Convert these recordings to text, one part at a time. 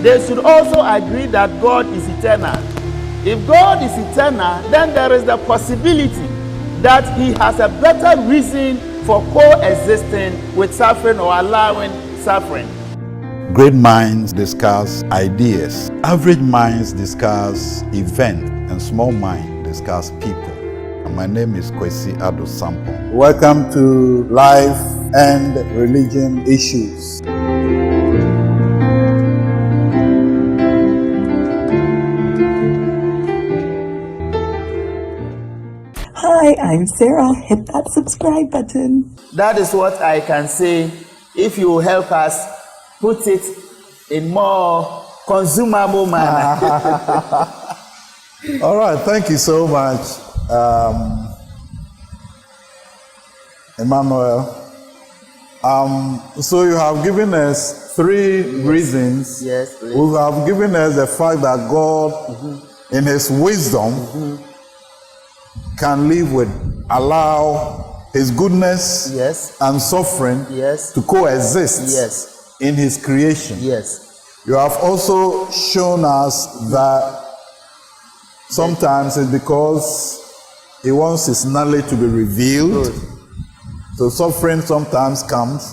they should also agree that God is eternal. If God is eternal, then there is the possibility that he has a better reason for coexisting with suffering or allowing suffering. Great minds discuss ideas. Average minds discuss events. And small minds discuss people. And my name is Kwesi Ado Sampon. Welcome to Life and Religion Issues. Hi, I'm Sarah. Hit that subscribe button. That is what I can say. If you will help us put it in more consumable manner. All right, thank you so much, Emmanuel. So you have given us three reasons. Yes, please. You have given us the fact that God, in His wisdom, can live with, allow His goodness and suffering to coexist in His creation. Yes. You have also shown us that sometimes it's because He wants His knowledge to be revealed. Good. So suffering sometimes comes,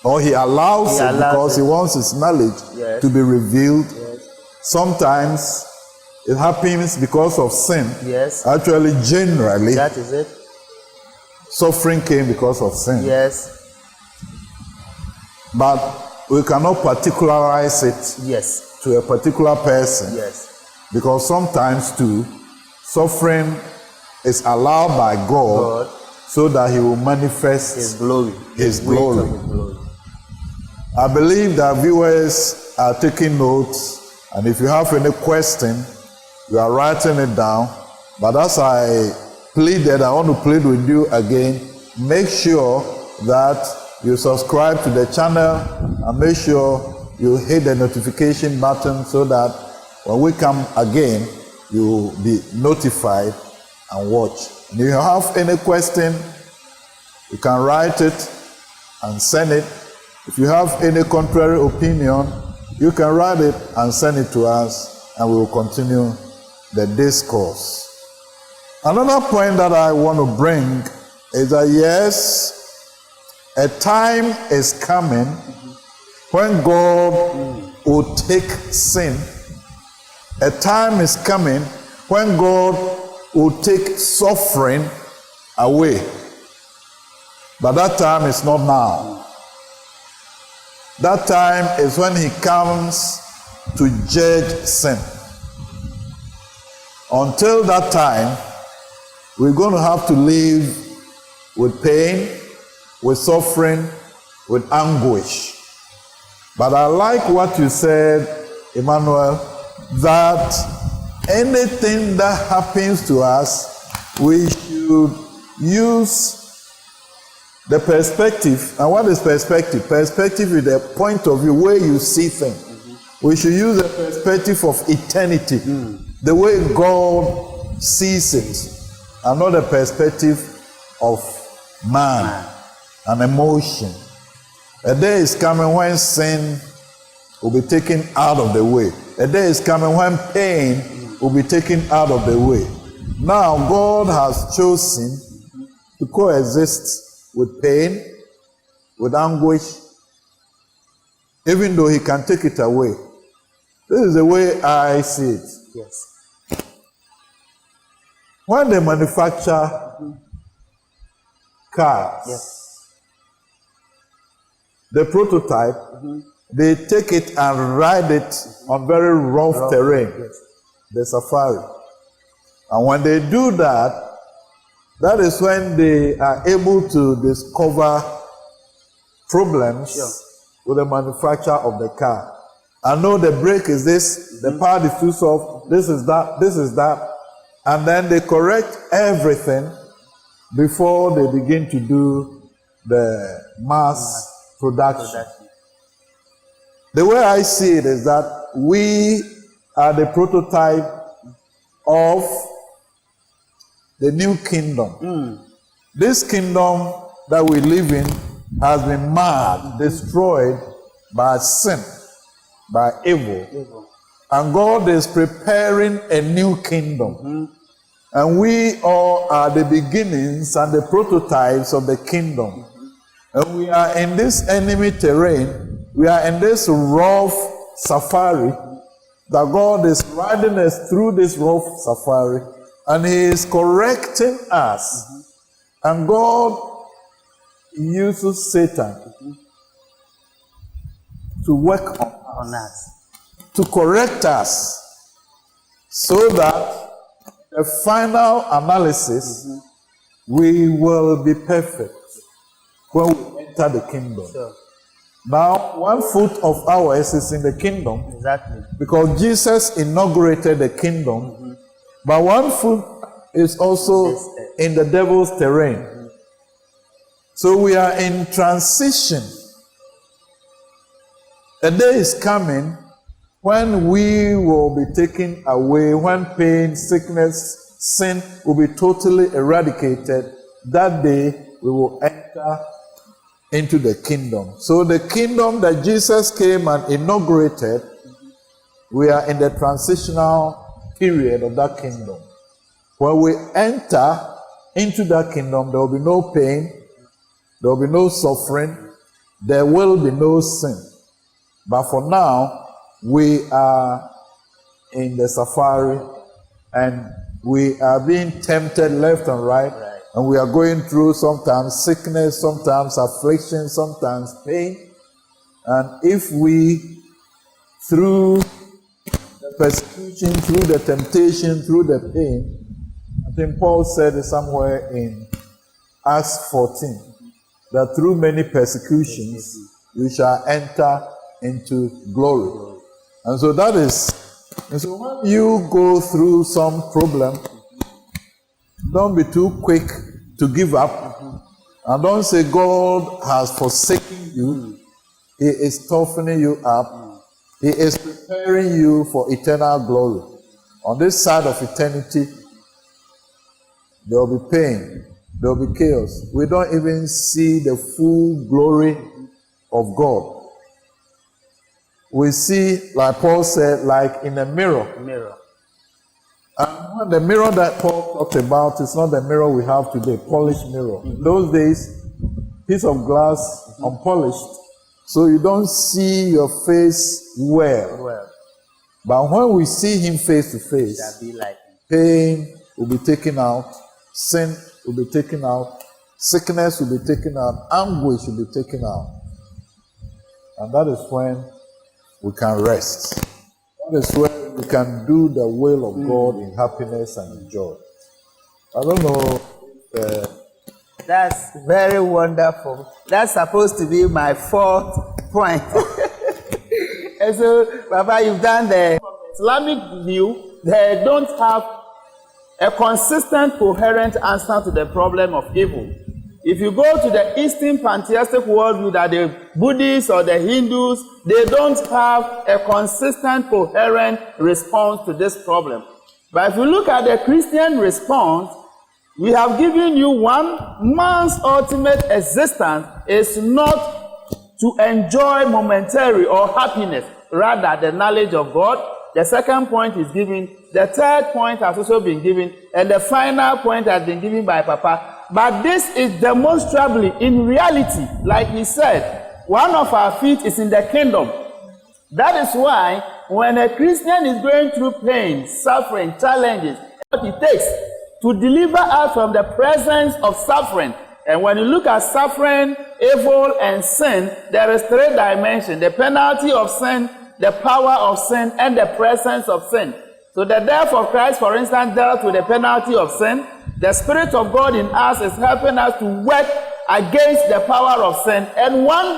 or He allows it because He wants His knowledge to be revealed. Yes. Sometimes it happens because of sin. Yes. Actually, generally, that is it. Suffering came because of sin. Yes. But we cannot particularize it to a particular person. Yes. Because sometimes too, suffering is allowed by God so that He will manifest His glory. His glory. I believe that viewers are taking notes, and if you have any question, you are writing it down. But as I pleaded, I want to plead with you again. Make sure that you subscribe to the channel and make sure you hit the notification button so that when we come again, you will be notified and watch. And if you have any question, you can write it and send it. If you have any contrary opinion, you can write it and send it to us, and we will continue the discourse. Another point that I want to bring is that yes, a time is coming when God will take sin. A time is coming when God will take suffering away. But that time is not now. That time is when He comes to judge sin. Until that time, we're going to have to live with pain, with suffering, with anguish. But I like what you said, Emmanuel, that anything that happens to us, we should use the perspective. And what is perspective? Perspective is the point of view where you see things. We should use the perspective of eternity, the way God sees it, and not the perspective of man and emotion. A day is coming when sin will be taken out of the way. A day is coming when pain will be taken out of the way. Now, God has chosen to coexist with pain, with anguish, even though He can take it away. This is the way I see it. Yes. When they manufacture cars, the prototype, they take it and ride it on very rough terrain, the safari. And when they do that, that is when they are able to discover problems with the manufacture of the car. I know the brake is this, the part is too soft, this is that, this is that. And then they correct everything before they begin to do the mass production. The way I see it is that we are the prototype of the new kingdom. This kingdom that we live in has been marred, destroyed by sin. by evil. And God is preparing a new kingdom. And we all are the beginnings and the prototypes of the kingdom. And we are in this enemy terrain. We are in this rough safari that God is riding us through this rough safari. And He is correcting us. And God uses Satan to work on us, to correct us, so that the final analysis, we will be perfect when we enter the kingdom. Sure. Now, 1 foot of ours is in the kingdom. Exactly. Because Jesus inaugurated the kingdom. But 1 foot is also in the devil's terrain. So we are in transition. A day is coming when we will be taken away, when pain, sickness, sin will be totally eradicated. That day we will enter into the kingdom. So the kingdom that Jesus came and inaugurated, we are in the transitional period of that kingdom. When we enter into that kingdom, there will be no pain, there will be no suffering, there will be no sin. But for now, we are in the safari and we are being tempted left and right. And we are going through sometimes sickness, sometimes affliction, sometimes pain. And if we, through the persecution, through the temptation, through the pain, I think Paul said it somewhere in Acts 14, that through many persecutions, we shall enter into glory. And so that is, and so when you go through some problem, don't be too quick to give up. And don't say God has forsaken you. He is toughening you up. He is preparing you for eternal glory. On this side of eternity, there will be pain. There will be chaos. We don't even see the full glory of God. We see, like Paul said, like in a mirror. And the mirror that Paul talked about is not the mirror we have today, polished mirror. In those days, piece of glass, unpolished, so you don't see your face well. But when we see Him face to face, pain will be taken out, sin will be taken out, sickness will be taken out, anguish will be taken out. And that is when we can rest. That is when we can do the will of God in happiness and in joy. I don't know. That's very wonderful. That's supposed to be my 4th point. And so, Baba, you've done the Islamic view. They don't have a consistent, coherent answer to the problem of evil. If you go to the Eastern pantheistic worldview, that the Buddhists or the Hindus, they don't have a consistent, coherent response to this problem. But if you look at the Christian response, we have given you one: man's ultimate existence is not to enjoy momentary or happiness, rather the knowledge of God. The second point is given. The third point has also been given. And the final point has been given by Papa. But this is demonstrably, in reality, like he said, one of our feet is in the kingdom. That is why when a Christian is going through pain, suffering, challenges, what it takes to deliver us from the presence of suffering. And when you look at suffering, evil, and sin, there is 3 dimensions: the penalty of sin, the power of sin, and the presence of sin. So the death of Christ, for instance, dealt with the penalty of sin. The Spirit of God in us is helping us to work against the power of sin. And one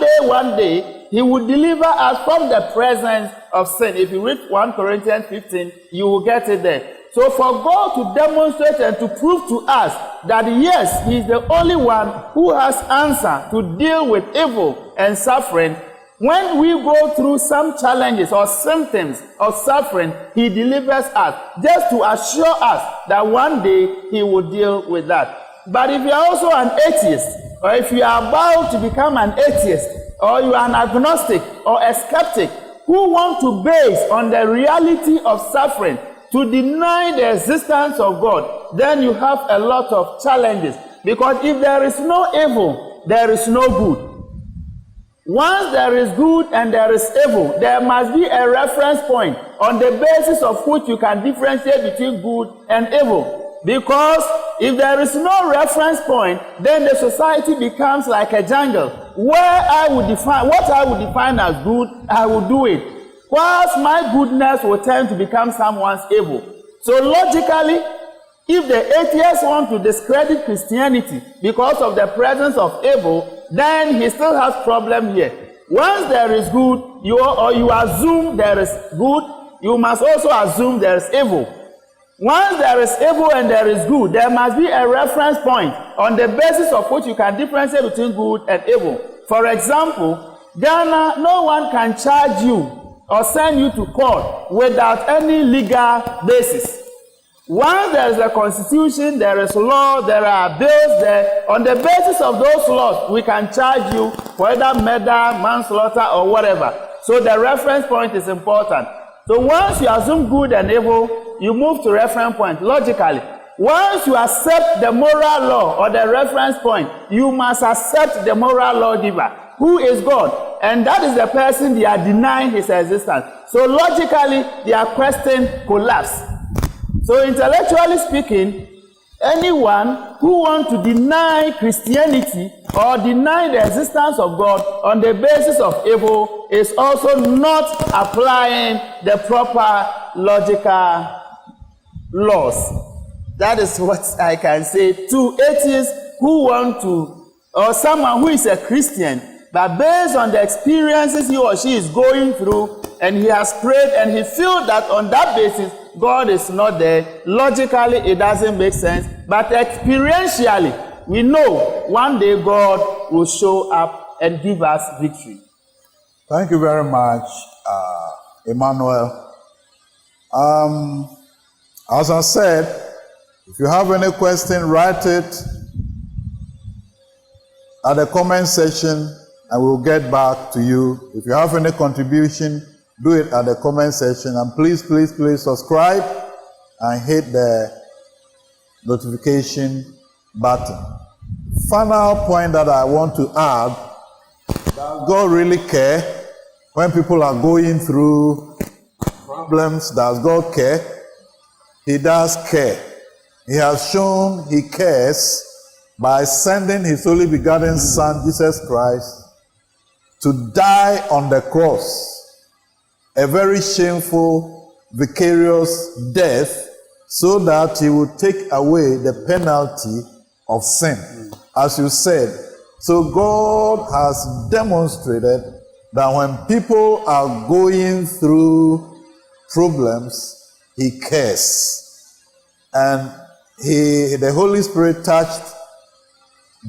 day, He will deliver us from the presence of sin. If you read 1 Corinthians 15, you will get it there. So for God to demonstrate and to prove to us that yes, He is the only one who has answer to deal with evil and suffering, when we go through some challenges or symptoms of suffering, He delivers us, just to assure us that one day He will deal with that. But if you are also an atheist, or if you are about to become an atheist, or you are an agnostic or a skeptic, who want to base on the reality of suffering to deny the existence of God, then you have a lot of challenges. Because if there is no evil, there is no good. Once there is good and there is evil, there must be a reference point on the basis of which you can differentiate between good and evil. Because if there is no reference point, then the society becomes like a jungle where I would define what I would define as good, I will do it. Whilst my goodness will tend to become someone's evil. So logically, if the atheists want to discredit Christianity because of the presence of evil, then he still has problem here. Once there is good, you assume there is good, you must also assume there is evil. Once there is evil and there is good, there must be a reference point on the basis of which you can differentiate between good and evil. For example, Ghana, no one can charge you or send you to court without any legal basis. Once there is a constitution, there is law, there are bills there. On the basis of those laws, we can charge you for either murder, manslaughter, or whatever. So the reference point is important. So once you assume good and evil, you move to reference point logically. Once you accept the moral law or the reference point, you must accept the moral lawgiver, who is God. And that is the person they are denying his existence. So logically, their question collapses. So intellectually speaking, anyone who wants to deny Christianity or deny the existence of God on the basis of evil is also not applying the proper logical laws. That is what I can say to atheists who want to, or someone who is a Christian, but based on the experiences he or she is going through, and he has prayed and he feels that on that basis, God is not there. Logically, it doesn't make sense. But experientially, we know one day God will show up and give us victory. Thank you very much, Emmanuel. As I said, if you have any question, write it at the comment section and we'll get back to you. If you have any contribution, do it at the comment section, and please subscribe and hit the notification button. Final point that I want to add, that God really cares when people are going through problems. Does God care? He does care. He has shown he cares by sending his only begotten Son, Jesus Christ, to die on the cross. A very shameful, vicarious death, so that he would take away the penalty of sin, as you said. So God has demonstrated that when people are going through problems, he cares. And the Holy Spirit touched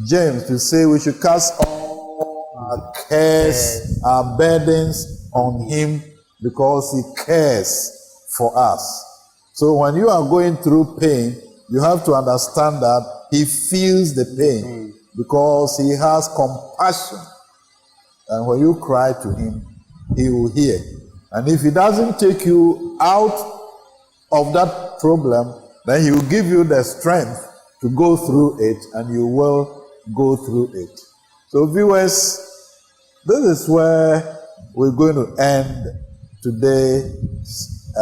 James to say we should cast all our cares, our burdens on him, because he cares for us. So when you are going through pain, you have to understand that he feels the pain because he has compassion. And when you cry to him, he will hear. And if he doesn't take you out of that problem, then he will give you the strength to go through it, and you will go through it. So viewers, this is where we're going to end today's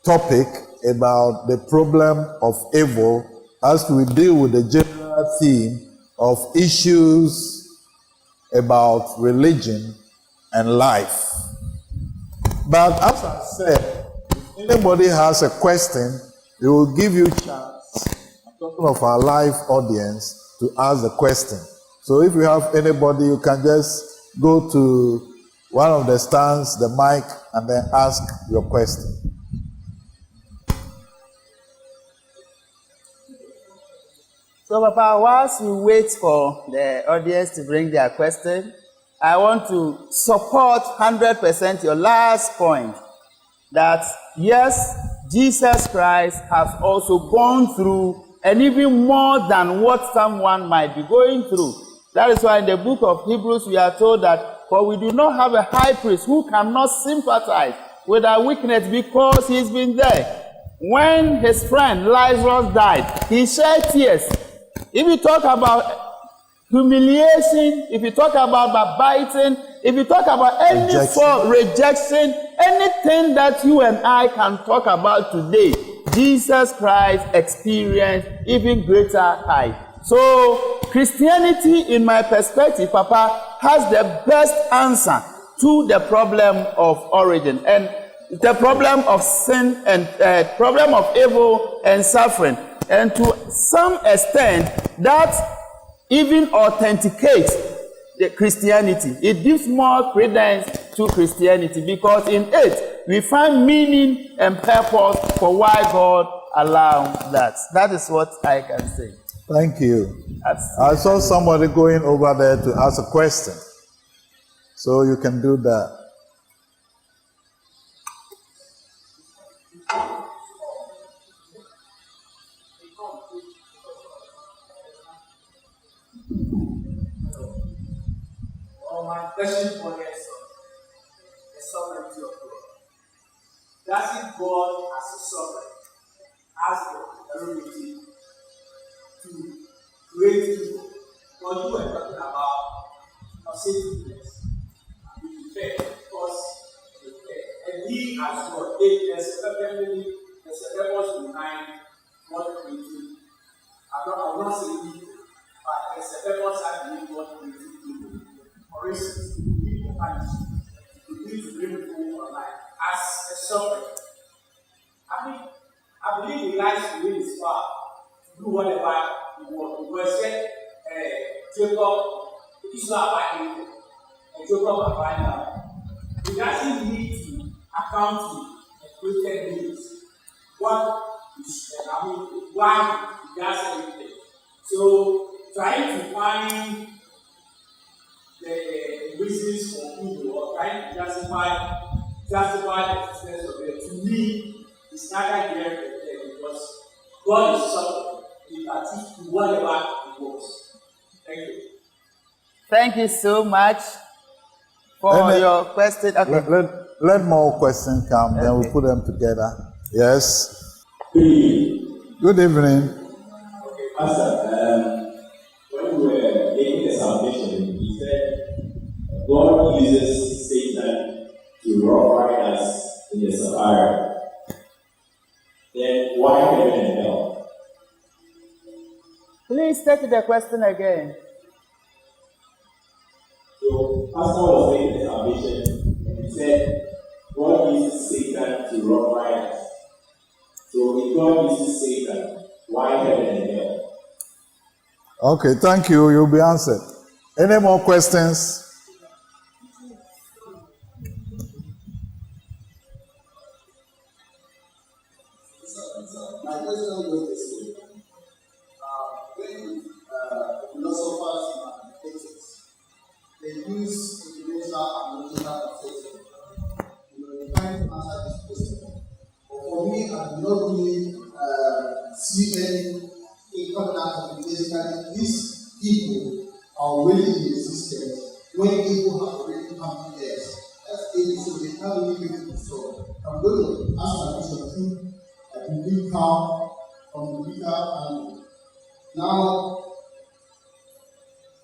topic about the problem of evil, as we deal with the general theme of issues about religion and life. But as I said, if anybody has a question, we will give you a chance, I'm talking of our live audience, to ask the question. So if you have anybody, you can just go to one of the stands, the mic, and then ask your question. So, Papa, whilst we wait for the audience to bring their question, I want to support 100% your last point, that yes, Jesus Christ has also gone through, and even more than what someone might be going through. That is why in the book of Hebrews we are told that For we do not have a high priest who cannot sympathize with our weakness, because he's been there. When his friend Lazarus died, he shed tears. If you talk about humiliation, if you talk about backbiting, if you talk about any form rejection, anything that you and I can talk about today, Jesus Christ experienced even greater height. So Christianity, in my perspective, Papa, has the best answer to the problem of origin and the problem of sin and problem of evil and suffering. And to some extent, that even authenticates the Christianity. It gives more credence to Christianity, because in it we find meaning and purpose for why God allowed that. That is what I can say. Thank you. I saw somebody going over there to ask a question. So you can do that. My question for the sovereignty of God. Doesn't God, as a sovereign, has the ability to create people? What you were talking about safetyness and be fair, because and he as God, there's a purpose behind God creating. I'm not saying people, but there's a purpose behind God creating people. For instance, people punishment, you need to bring people online as a sovereign. I believe he likes to win his power to do whatever he wants. Because Jacob, Israel abandoned, and Jacob abandoned. He doesn't need to account to the created beings. Why he does everything. So trying to find the reasons for evil or trying to justify the existence of it, to me, is neither here nor there, because God is sovereign. He can do whatever he wants. Thank you. Thank you so much for your question. Okay. Let more questions come, then we'll put them together. Yes. Good evening. Okay, Pastor, when we were making the salvation, he said God uses Satan to rough us in the Sahara. Then why heaven and hell? Please take the question again. So, Pastor was making the salvation, and he said God uses Satan to rough us. So, if God uses Satan, why heaven and hell? Okay, thank you. You'll be answered. Any more questions? My question goes this way. When philosophers and ethics, they use intellectual and logical assessment, they try to answer this question. But for me, I do not really see any covenant of basically these people are already in existence when people have already come to earth. That's it, so they can't really make it so. I'm going to ask my question too. I believe how from the legal angle. Now,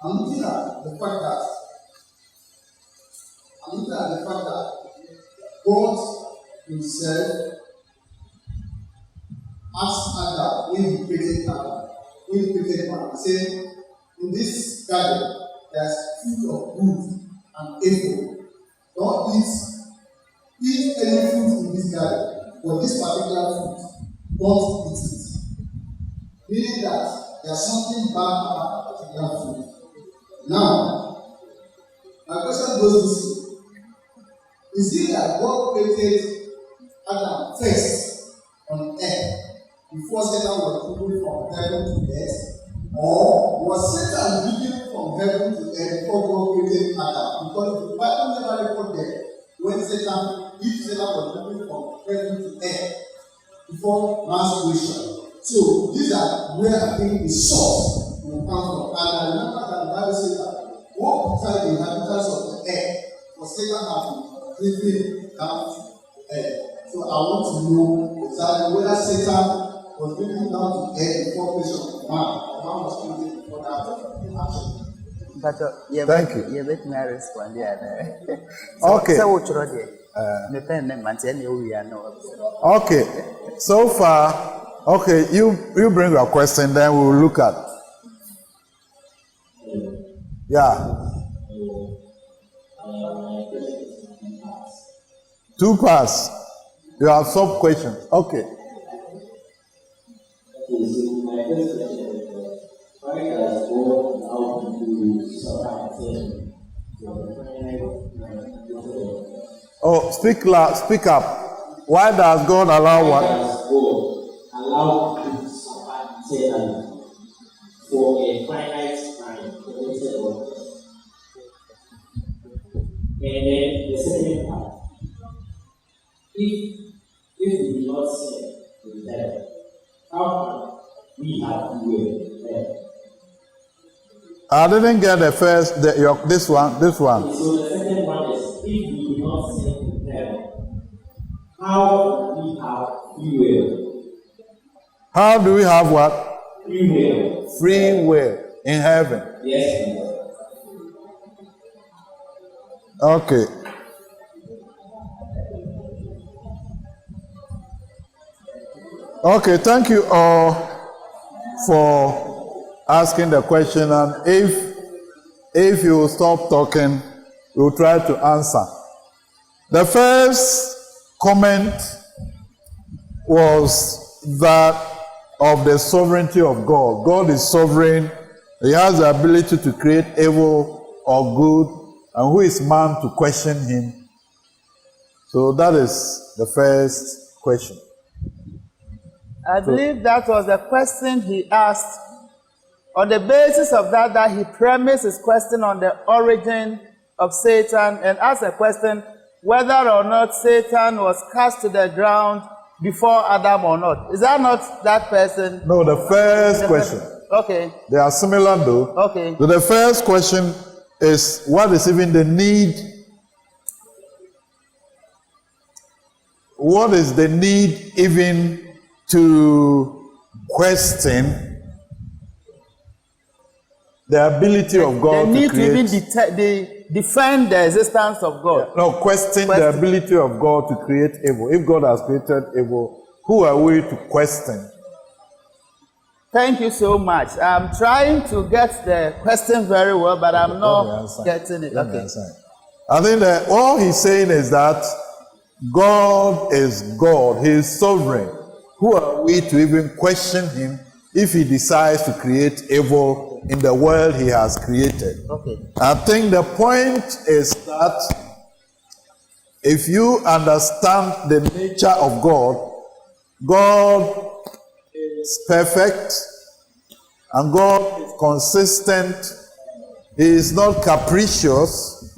I'm looking at the fact that God himself asked Adam when he created man, he said, in this garden there's fruit of good and evil. Don't eat any fruit in this garden, but this particular fruit, don't eat it. Meaning that there's something bad about that particular fruit. Now, my question goes this way. Is it that God created Adam first on earth before Satan was driven from heaven to earth? Or was Satan driven from heaven to earth before God created Adam? Because the Bible never recorded when Satan was driven from heaven to earth before man's creation. So these are where I think the source will come from. And I remember that the Bible says that God put the inhabitants of the earth for Satan has been driven down to earth. So I want to know exactly whether Satan was driven down to earth before creation of man, or man was created before that action. But Thank you. You let me respond. Okay. Okay. So far, okay, you bring your question, then we will look at. Yeah. 2 parts. You have sub questions. Okay. My first question is, why does God allow people to suffer Oh, speak up. Why does God allow what? Why does God allow people to suffer eternally for a finite time? And then the second part, if we do not sin in heaven, how can we have free will? I didn't get the first. This one. So the second one is, if we do not sin in heaven, how can we have free will? How do we have what? Free will. Free will in heaven. Yes, please. Okay. Okay, thank you all for asking the question, and if you stop talking, we'll try to answer. The first comment was that of the sovereignty of God. God is sovereign. He has the ability to create evil or good, and who is man to question him? So that is the first question. I believe that was the question he asked. On the basis of that he premised his question on the origin of Satan and asked a question whether or not Satan was cast to the ground before Adam or not. Is that not that person? No, the first question. Okay. They are similar though. Okay. So the first question is, what is even the need? What is the need even to question the ability of God they need to create? To even defend the existence of God. No, question the ability of God to create evil. If God has created evil, who are we to question? Thank you so much. I'm trying to get the question very well, but I'm not getting it. Okay. I think that all he's saying is that God is God. He is sovereign. Who are we to even question him if he decides to create evil in the world he has created? Okay. I think the point is that if you understand the nature of God, God is perfect and God is consistent. He is not capricious.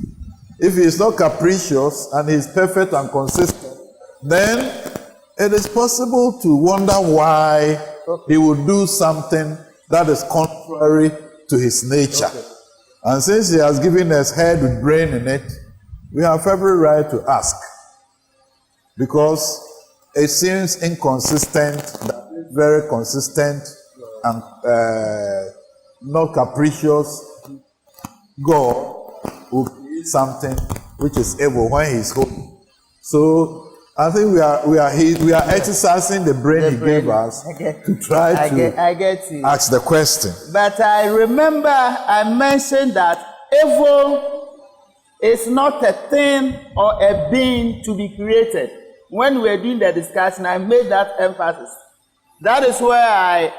If he is not capricious and he is perfect and consistent, then it is possible to wonder why he would do something that is contrary to his nature. Okay. And since he has given us head with brain in it, we have every right to ask. Because it seems inconsistent, very consistent, and not capricious. God will create something which is evil when he is holy. So I think we are exercising the brain he gave us to try to ask the question. But I remember I mentioned that evil is not a thing or a being to be created. When we were doing the discussion, I made that emphasis. That is where I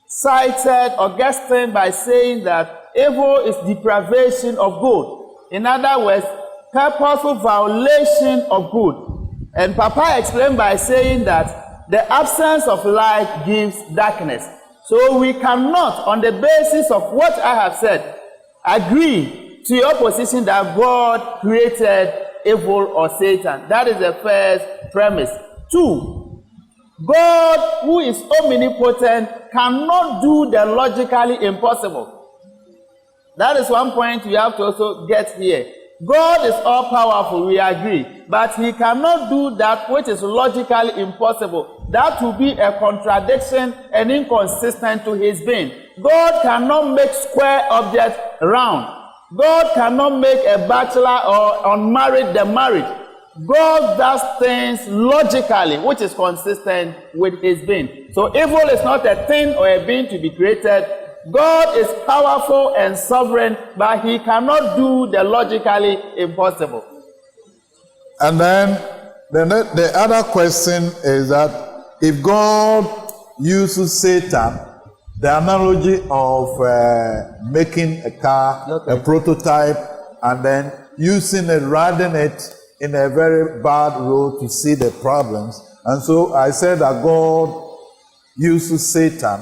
cited Augustine by saying that evil is deprivation of good. In other words, purposeful violation of good. And Papa explained by saying that the absence of light gives darkness. So we cannot, on the basis of what I have said, agree to your position that God created evil or Satan. That is the first premise. 2, God, who is omnipotent, cannot do the logically impossible. That is one point you have to also get here. God is all powerful, we agree, but he cannot do that which is logically impossible. That will be a contradiction and inconsistent to his being. God cannot make square objects round. God cannot make a bachelor or unmarried the married. God does things logically, which is consistent with his being. So evil is not a thing or a being to be created. God is powerful and sovereign, but he cannot do the logically impossible. And then the other question is that if God uses Satan, the analogy of making a car, a prototype, and then using it, riding it in a very bad road to see the problems. And so I said that God uses Satan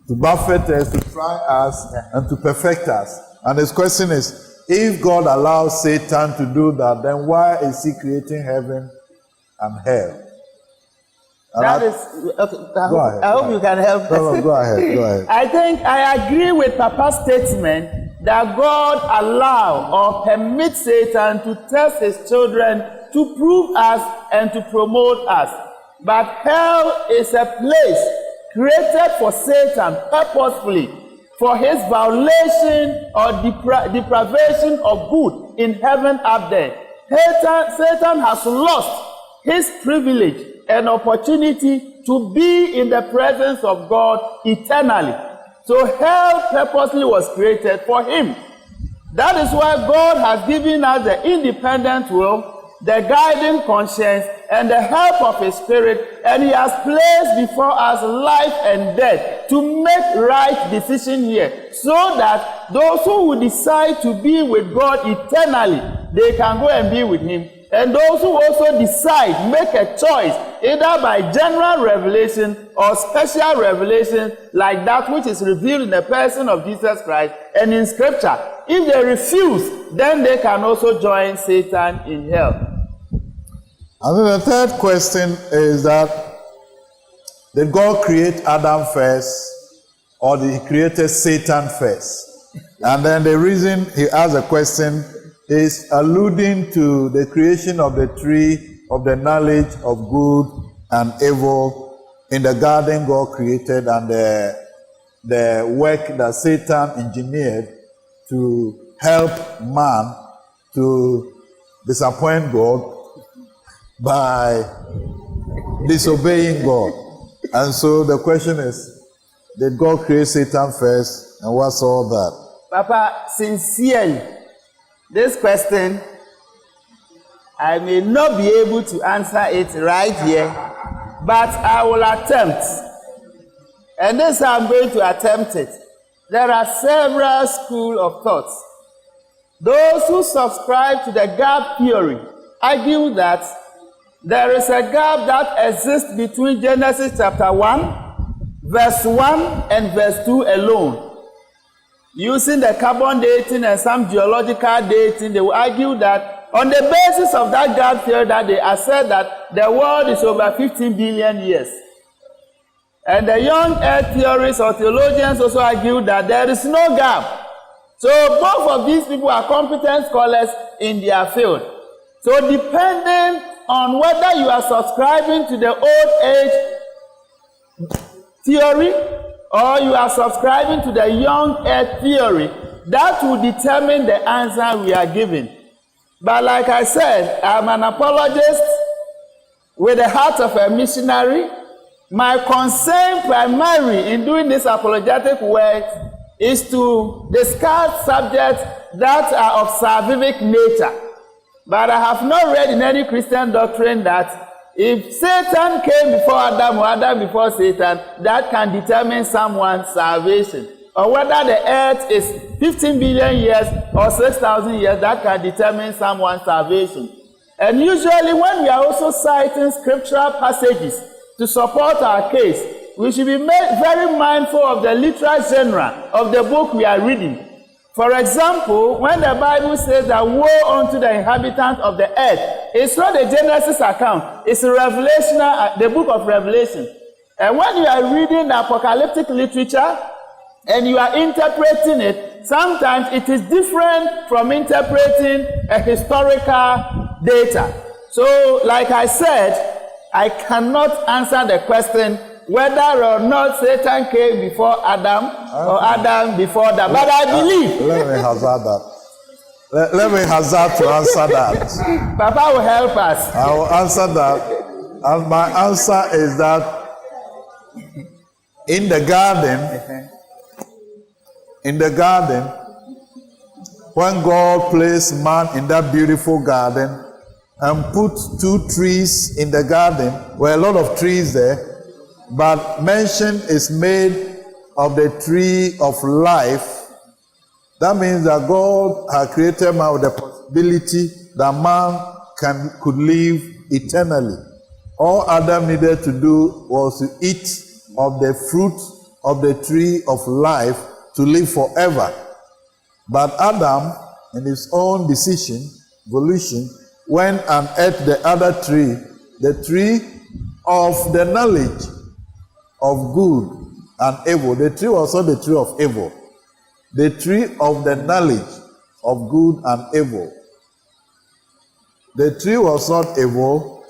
to buffet us, to try us, and to perfect us. And his question is, if God allows Satan to do that, then why is he creating heaven and hell? And That is okay. I hope you can help. No, go ahead. I think I agree with Papa's statement that God allow or permit Satan to test his children to prove us and to promote us. But hell is a place created for Satan purposefully for his violation or deprivation of good in heaven up there. Satan has lost his privilege and opportunity to be in the presence of God eternally. So hell purposely was created for him. That is why God has given us the independent will, the guiding conscience, and the help of his spirit, and he has placed before us life and death to make right decision here, so that those who will decide to be with God eternally, they can go and be with him. And those who also decide, make a choice, either by general revelation or special revelation, like that which is revealed in the person of Jesus Christ and in scripture. If they refuse, then they can also join Satan in hell. And then the third question is that, did God create Adam first, or did he create Satan first? And then the reason he asked the question is alluding to the creation of the tree of the knowledge of good and evil in the garden God created, and the work that Satan engineered to help man to disappoint God by disobeying God. And so the question is, did God create Satan first, and what's all that? Papa, sincerely, this question, I may not be able to answer it right here, but I will attempt. And this I'm going to attempt it. There are several schools of thoughts. Those who subscribe to the gap theory argue that there is a gap that exists between Genesis chapter 1, verse 1 and verse 2 alone. Using the carbon dating and some geological dating, they will argue that on the basis of that gap theory that they assert that the world is over 15 billion years. And the young earth theorists or theologians also argue that there is no gap. So both of these people are competent scholars in their field. So depending on whether you are subscribing to the old age theory or you are subscribing to the young earth theory, that will determine the answer we are giving. But like I said, I'm an apologist with the heart of a missionary. My concern primarily in doing this apologetic work is to discuss subjects that are of salvific nature. But I have not read in any Christian doctrine that if Satan came before Adam or Adam before Satan, that can determine someone's salvation. Or whether the earth is 15 billion years or 6,000 years, that can determine someone's salvation. And usually when we are also citing scriptural passages to support our case, we should be very mindful of the literal genre of the book we are reading. For example, when the Bible says that woe unto the inhabitants of the earth, it's not the Genesis account, it's Revelation, the book of Revelation. And when you are reading the apocalyptic literature and you are interpreting it, sometimes it is different from interpreting a historical data. So, like I said, I cannot answer the question whether or not Satan came before Adam or Adam before that. But I believe. Let me hazard that. Let me hazard to answer that. Papa will help us. I will answer that. And my answer is that in the garden, when God placed man in that beautiful garden and put 2 trees in the garden, were a lot of trees there, but mention is made of the tree of life. That means that God had created man with the possibility that man could live eternally. All Adam needed to do was to eat of the fruit of the tree of life to live forever. But Adam, in his own decision, volition, went and ate the other tree, the tree of the knowledge of good and evil. The tree was not the tree of evil. The tree of the knowledge of good and evil. The tree was not evil,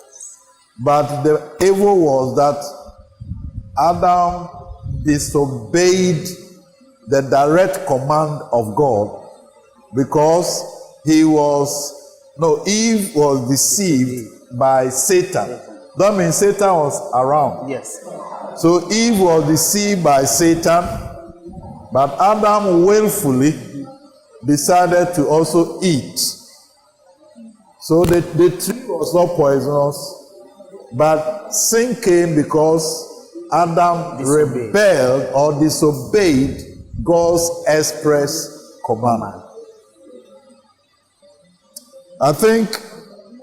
but the evil was that Adam disobeyed the direct command of God because Eve was deceived by Satan. That means Satan was around. Yes. So Eve was deceived by Satan, but Adam willfully decided to also eat. So the tree was not poisonous, but sin came because Adam rebelled or disobeyed God's express command. I think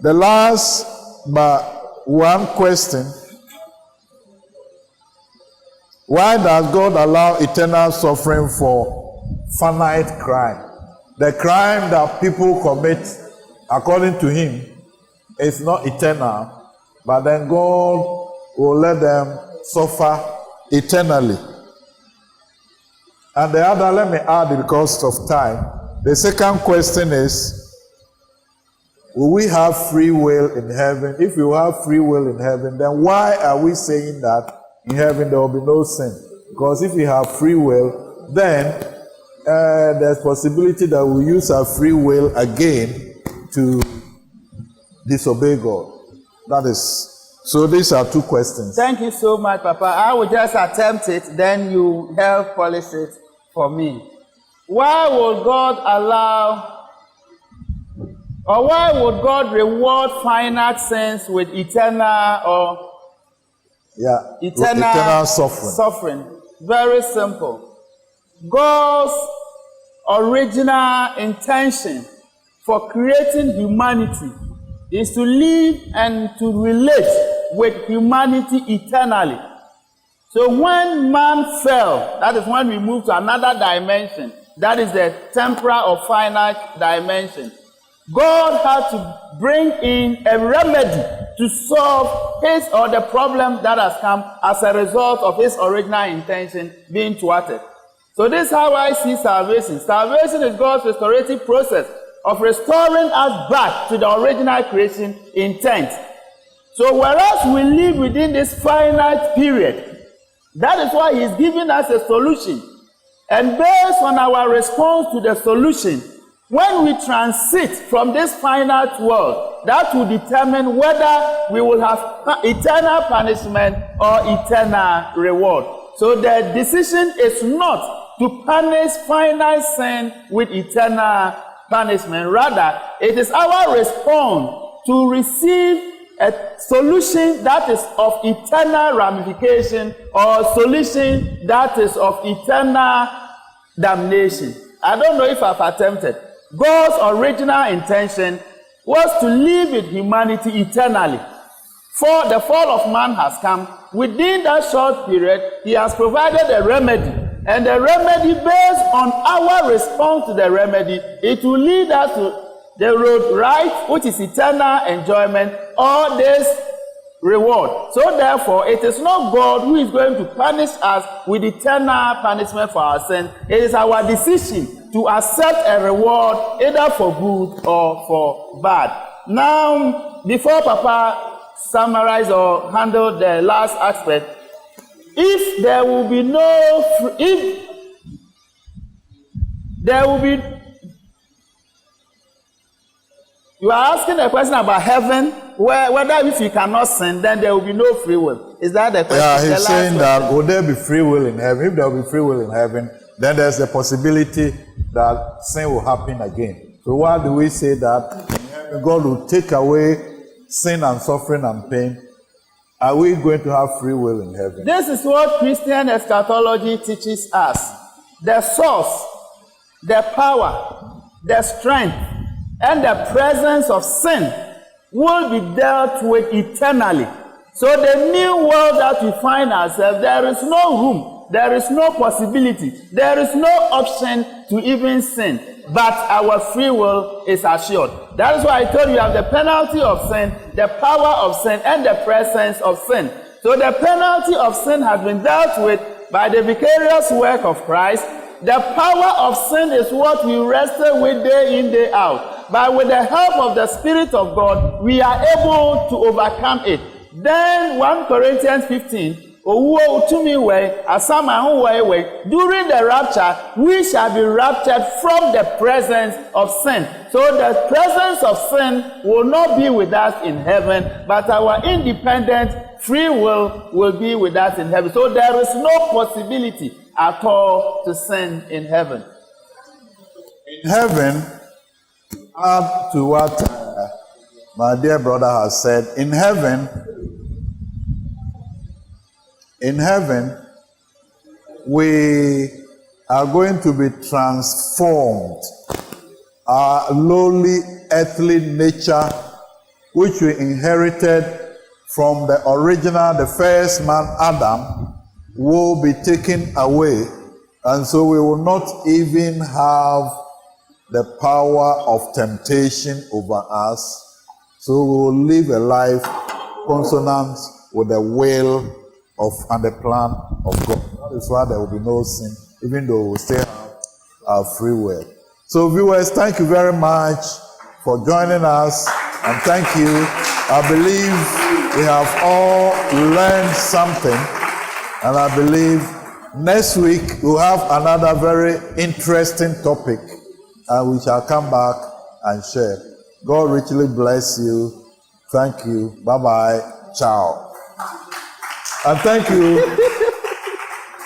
the last but one question: why does God allow eternal suffering for finite crime? The crime that people commit, according to him, is not eternal, but then God will let them suffer eternally. And the other, let me add because of time. The second question is, will we have free will in heaven? If you have free will in heaven, then why are we saying that in heaven there will be no sin? Because if we have free will, then there's possibility that we use our free will again to disobey God. That is. So these are 2 questions. Thank you so much, Papa. I will just attempt it, then you help polish it for me. Why would God allow, or why would God reward finite sins with eternal suffering? Very simple. God's original intention for creating humanity is to live and to relate with humanity eternally. So when man fell, that is when we move to another dimension. That is the temporal or finite dimension. God had to bring in a remedy to solve his or the problem that has come as a result of his original intention being thwarted. So this is how I see salvation. Salvation is God's restorative process of restoring us back to the original creation intent. So whereas we live within this finite period, that is why he's giving us a solution. And based on our response to the solution, when we transit from this finite world, that will determine whether we will have eternal punishment or eternal reward. So the decision is not to punish finite sin with eternal punishment. Rather, it is our response to receive a solution that is of eternal ramification or solution that is of eternal damnation. I don't know if I've attempted. God's original intention was to live with humanity eternally. For the fall of man has come. Within that short period, he has provided a remedy. And the remedy, based on our response to the remedy, it will lead us to the road right, which is eternal enjoyment, or this reward. So therefore, it is not God who is going to punish us with eternal punishment for our sin. It is our decision to accept a reward either for good or for bad. Now, before Papa summarize or handle the last aspect, if there will be you are asking a question about heaven, whether if you cannot sin, then there will be no free will. Is that the question? Yeah, he's saying that would there be free will in heaven? If there will be free will in heaven, then there's a possibility that sin will happen again. So why do we say that God will take away sin and suffering and pain? Are we going to have free will in heaven? This is what Christian eschatology teaches us. The source, the power, the strength, and the presence of sin will be dealt with eternally. So the new world that we find ourselves, there is no room, there is no possibility, there is no option to even sin, but our free will is assured. That is why I told you have the penalty of sin, the power of sin, and the presence of sin. So the penalty of sin has been dealt with by the vicarious work of Christ. The power of sin is what we wrestle with day in, day out. But with the help of the Spirit of God, we are able to overcome it. Then 1 Corinthians 15, during the rapture, we shall be raptured from the presence of sin. So the presence of sin will not be with us in heaven, but our independent free will be with us in heaven. So there is no possibility at all to sin in heaven. In heaven, add to what my dear brother has said, in heaven, we are going to be transformed. Our lowly earthly nature, which we inherited from the original, the first man, Adam, will be taken away. And so we will not even have the power of temptation over us. So we will live a life consonant with the will of and the plan of God. That is why there will be no sin, even though we will still have our free will. So viewers, thank you very much for joining us, and thank you. I believe we have all learned something, and I believe next week we'll have another very interesting topic, and we shall come back and share. God richly bless you. Thank you. Bye-bye. Ciao. And thank you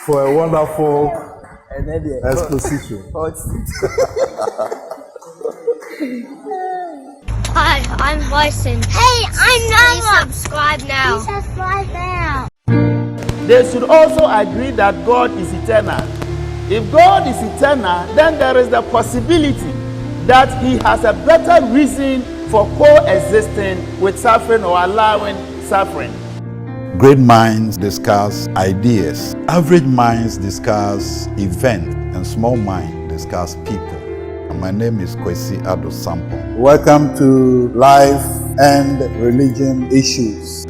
for a wonderful exposition. Hi, I'm Bryson. Hey, I'm Noah. Please subscribe now. Please subscribe now. They should also agree that God is eternal. If God is eternal, then there is the possibility that He has a better reason for coexisting with suffering or allowing suffering. Great minds discuss ideas. Average minds discuss events, and small minds discuss people. And my name is Kwesi Ado Sampo. Welcome to Life and Religion Issues.